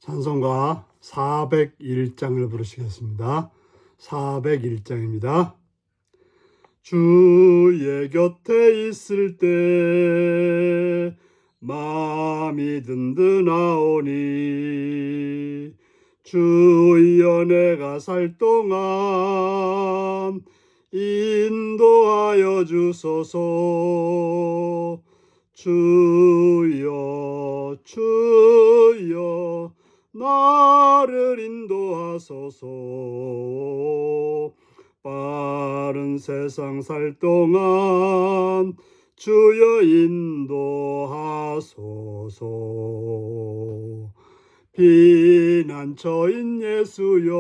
찬송가 401장을 부르시겠습니다. 401장입니다. 주의 곁에 있을 때 마음이 든든하오니 주여 내가 살 동안 인도하여 주소서. 주여 주여 나를 인도하소서. 빠른 세상 살 동안 주여 인도하소서. 피난처인 예수여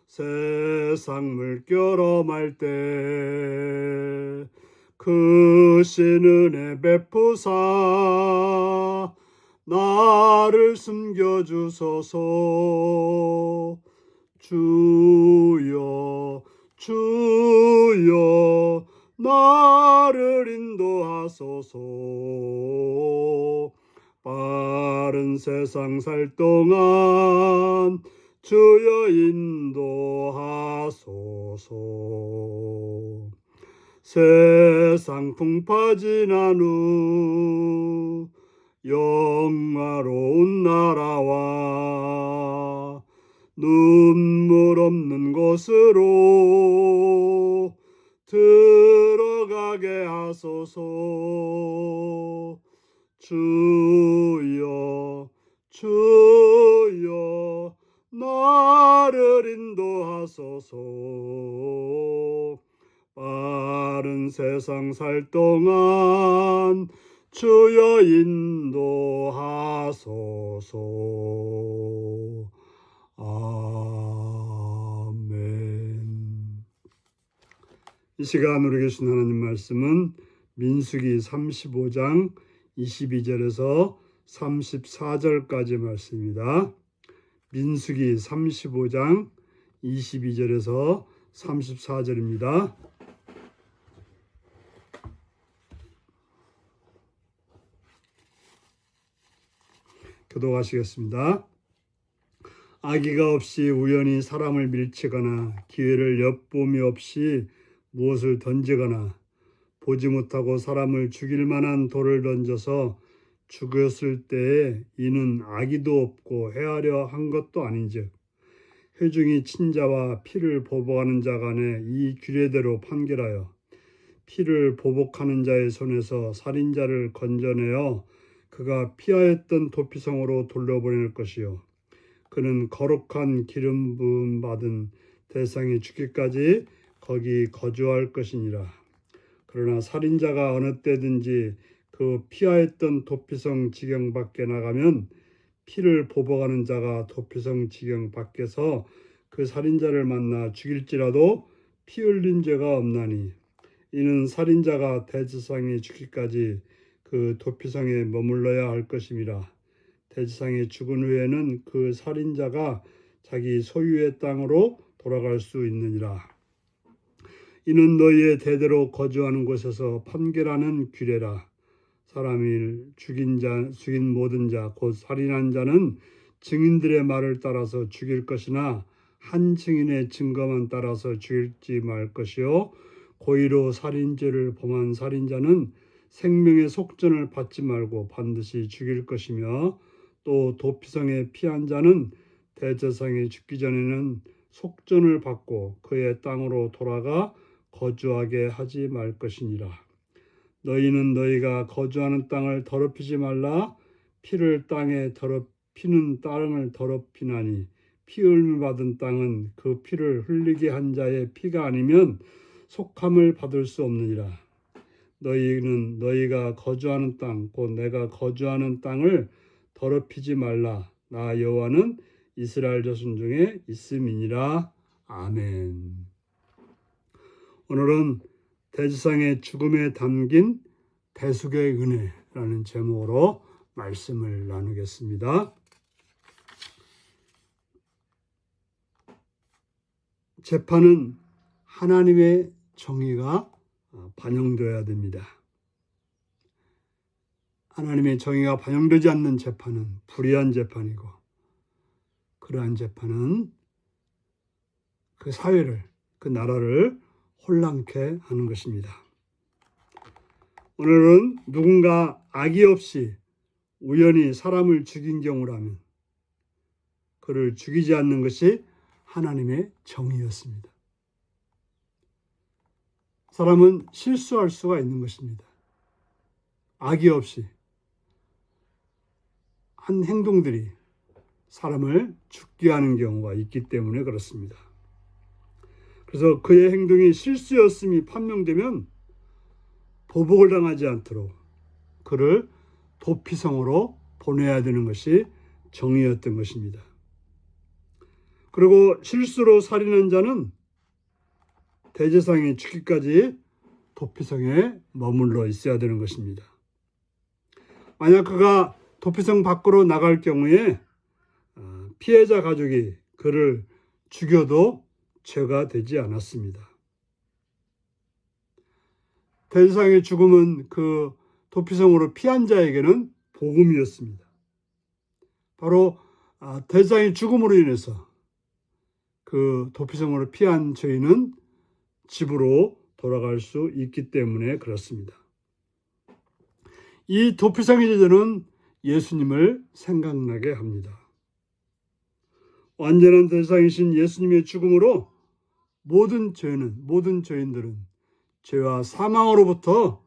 세상 물결 험할 때 크신 은혜 베푸사 나를 숨겨주소서. 주여 주여 나를 인도하소서. 빠른 세상 살 동안 주여 인도하소서. 세상 풍파 지난 후 영화로운 나라와 눈물 없는 곳으로 들어가게 하소서. 주여 주여 나를 인도하소서. 빠른 세상 살 동안 주여 인도하소서. 아멘. 이 시간 우리 계신 하나님 말씀은 민수기 35장 22절에서 34절까지 말씀입니다. 민수기 35장 22절에서 34절입니다. 교독하시겠습니다. 악의가 없이 우연히 사람을 밀치거나 기회를 엿봄이 없이 무엇을 던지거나 보지 못하고 사람을 죽일 만한 돌을 던져서 죽였을 때에 이는 악의도 없고 해하려 한 것도 아닌즉 회중이 친자와 피를 보복하는 자 간에 이 규례대로 판결하여 피를 보복하는 자의 손에서 살인자를 건져내어 그가 피하였던 도피성으로 돌려보낼 것이요 그는 거룩한 기름 부음 받은 대상이 죽기까지 거기 거주할 것이니라. 그러나 살인자가 어느 때든지 그 피하였던 도피성 지경 밖에 나가면 피를 보복하는 자가 도피성 지경 밖에서 그 살인자를 만나 죽일지라도 피 흘린 죄가 없나니 이는 살인자가 대지상이 죽기까지 그 도피성에 머물러야 할 것임이라. 대지상이 죽은 후에는 그 살인자가 자기 소유의 땅으로 돌아갈 수 있느니라. 이는 너희의 대대로 거주하는 곳에서 판결하는 규례라. 사람을 죽인 모든 자 곧 살인한 자는 증인들의 말을 따라서 죽일 것이나 한 증인의 증거만 따라서 죽일지 말 것이요 고의로 살인죄를 범한 살인자는 생명의 속전을 받지 말고 반드시 죽일 것이며 또 도피성에 피한 자는 대제사장이 죽기 전에는 속전을 받고 그의 땅으로 돌아가 거주하게 하지 말 것이니라. 너희는 너희가 거주하는 땅을 더럽히지 말라. 피를 땅에 피는 땅을 더럽히나니 피 흘림 받은 땅은 그 피를 흘리게 한 자의 피가 아니면 속함을 받을 수 없느니라. 너희는 너희가 거주하는 땅 곧 내가 거주하는 땅을 더럽히지 말라. 나 여호와는 이스라엘 자손 중에 있음이니라. 아멘. 오늘은 대지상의 죽음에 담긴 대속의 은혜라는 제목으로 말씀을 나누겠습니다. 재판은 하나님의 정의가 반영되어야 됩니다. 하나님의 정의가 반영되지 않는 재판은 불의한 재판이고, 그러한 재판은 그 사회를, 그 나라를 혼란케 하는 것입니다. 오늘은 누군가 악의 없이 우연히 사람을 죽인 경우라면 그를 죽이지 않는 것이 하나님의 정의였습니다. 사람은 실수할 수가 있는 것입니다. 악의 없이 한 행동들이 사람을 죽게 하는 경우가 있기 때문에 그렇습니다. 그래서 그의 행동이 실수였음이 판명되면 보복을 당하지 않도록 그를 도피성으로 보내야 되는 것이 정의였던 것입니다. 그리고 실수로 살인한 자는 대제사장이 죽기까지 도피성에 머물러 있어야 되는 것입니다. 만약 그가 도피성 밖으로 나갈 경우에 피해자 가족이 그를 죽여도 죄가 되지 않았습니다. 대제사장의 죽음은 그 도피성으로 피한 자에게는 복음이었습니다. 바로 대제사장의 죽음으로 인해서 그 도피성으로 피한 죄인은 집으로 돌아갈 수 있기 때문에 그렇습니다. 이 도피성의 제도는 예수님을 생각나게 합니다. 완전한 대제사장이신 예수님의 죽음으로 모든 죄인들은 죄와 사망으로부터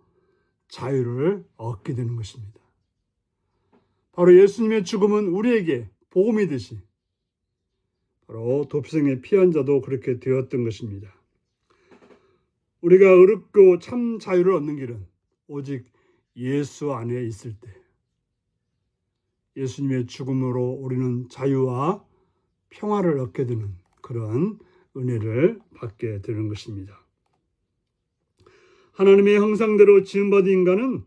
자유를 얻게 되는 것입니다. 바로 예수님의 죽음은 우리에게 복음이듯이 바로 도피성에 피한 자도 그렇게 되었던 것입니다. 우리가 의롭고 참 자유를 얻는 길은 오직 예수 안에 있을 때, 예수님의 죽음으로 우리는 자유와 평화를 얻게 되는 그러한 은혜를 받게 되는 것입니다. 하나님의 형상대로 지음받은 인간은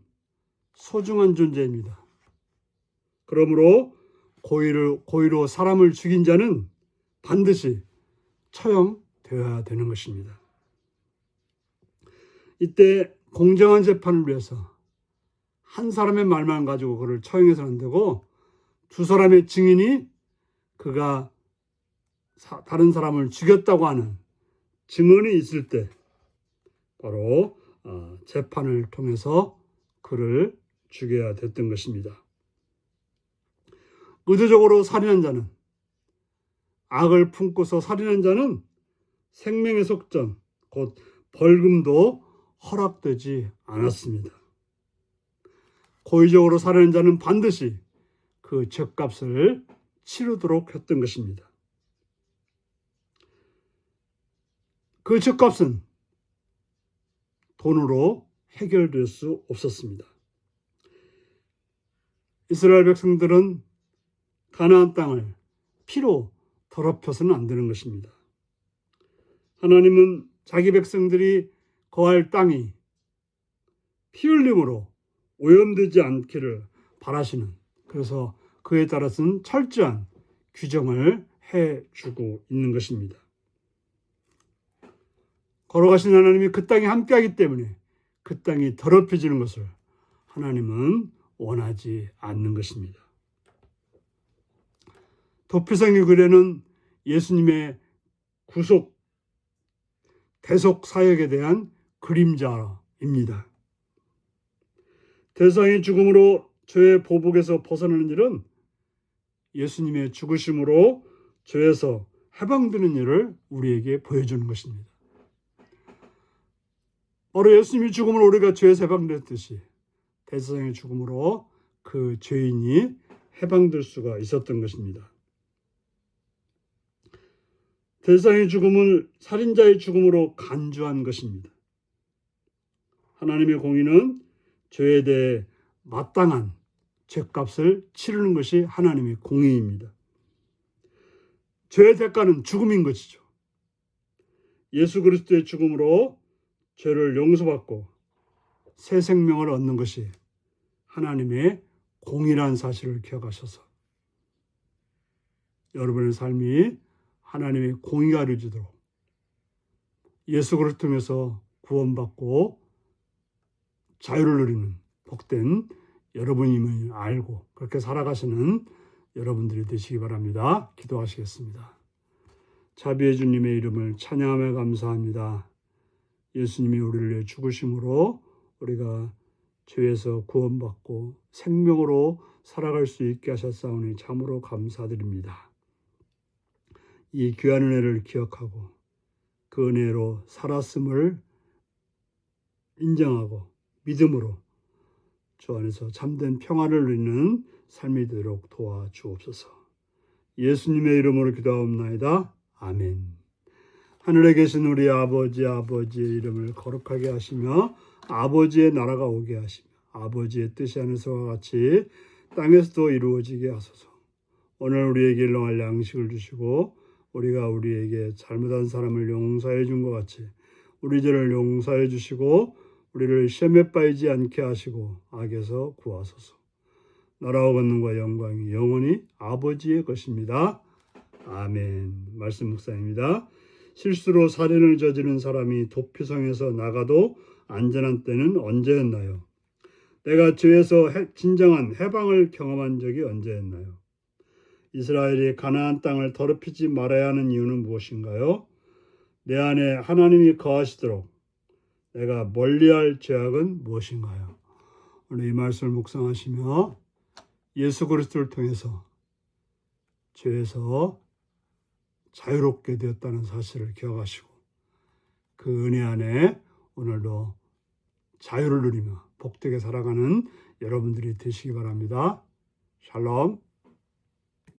소중한 존재입니다. 그러므로 고의로 사람을 죽인 자는 반드시 처형되어야 되는 것입니다. 이때 공정한 재판을 위해서 한 사람의 말만 가지고 그를 처형해서는 안 되고 두 사람의 증인이 그가 다른 사람을 죽였다고 하는 증언이 있을 때 바로 재판을 통해서 그를 죽여야 됐던 것입니다. 의도적으로 살인한 자는, 악을 품고서 살인한 자는 생명의 속전, 곧 벌금도 허락되지 않았습니다. 고의적으로 살인한 자는 반드시 그 죗값을 치르도록 했던 것입니다. 그 죗값은 돈으로 해결될 수 없었습니다. 이스라엘 백성들은 가나안 땅을 피로 더럽혀서는 안 되는 것입니다. 하나님은 자기 백성들이 거할 땅이 피 흘림으로 오염되지 않기를 바라시는, 그래서 그에 따라서는 철저한 규정을 해주고 있는 것입니다. 걸어가신 하나님이 그 땅에 함께하기 때문에 그 땅이 더럽혀지는 것을 하나님은 원하지 않는 것입니다. 도피성의 규례는 예수님의 대속 사역에 대한 그림자입니다. 대제사장의 죽음으로 죄의 보복에서 벗어나는 일은 예수님의 죽으심으로 죄에서 해방되는 일을 우리에게 보여주는 것입니다. 바로 예수님의 죽음으로 우리가 죄에서 해방됐듯이 대제사장의 죽음으로 그 죄인이 해방될 수가 있었던 것입니다. 대제사장의 죽음을 살인자의 죽음으로 간주한 것입니다. 하나님의 공의는 죄에 대해 마땅한 죄값을 치르는 것이 하나님의 공의입니다. 죄의 대가는 죽음인 것이죠. 예수 그리스도의 죽음으로 죄를 용서받고 새 생명을 얻는 것이 하나님의 공의라는 사실을 기억하셔서 여러분의 삶이 하나님의 공의가 이루어지도록 예수 그리스도를 통해서 구원받고 자유를 누리는 복된 여러분임을 알고 그렇게 살아가시는 여러분들이 되시기 바랍니다. 기도하시겠습니다. 자비의 주님의 이름을 찬양하며 감사합니다. 예수님이 우리를 위해 죽으심으로 우리가 죄에서 구원받고 생명으로 살아갈 수 있게 하셨사오니 참으로 감사드립니다. 이 귀한 은혜를 기억하고 그 은혜로 살았음을 인정하고 믿음으로 주 안에서 참된 평안을 누리는 삶이 되도록 도와주옵소서. 예수님의 이름으로 기도하옵나이다. 아멘. 하늘에 계신 우리 아버지의 이름을 거룩하게 하시며 아버지의 나라가 오게 하시며 아버지의 뜻이 하늘에서와 같이 땅에서도 이루어지게 하소서. 오늘 우리에게 일용할 양식을 주시고 우리가 우리에게 잘못한 사람을 용서해 준 것 같이 우리 죄를 용서해 주시고 우리를 시험에 빠지지 않게 하시고 악에서 구하소서. 나라와 권능과 영광이 영원히 아버지의 것입니다. 아멘. 말씀 묵상입니다. 실수로 살인을 저지른 사람이 도피성에서 나가도 안전한 때는 언제였나요? 내가 죄에서 진정한 해방을 경험한 적이 언제였나요? 이스라엘이 가나안 땅을 더럽히지 말아야 하는 이유는 무엇인가요? 내 안에 하나님이 거하시도록 내가 멀리할 죄악은 무엇인가요? 오늘 이 말씀을 묵상하시며 예수 그리스도를 통해서 죄에서 자유롭게 되었다는 사실을 기억하시고 그 은혜 안에 오늘도 자유를 누리며 복되게 살아가는 여러분들이 되시기 바랍니다. 샬롬.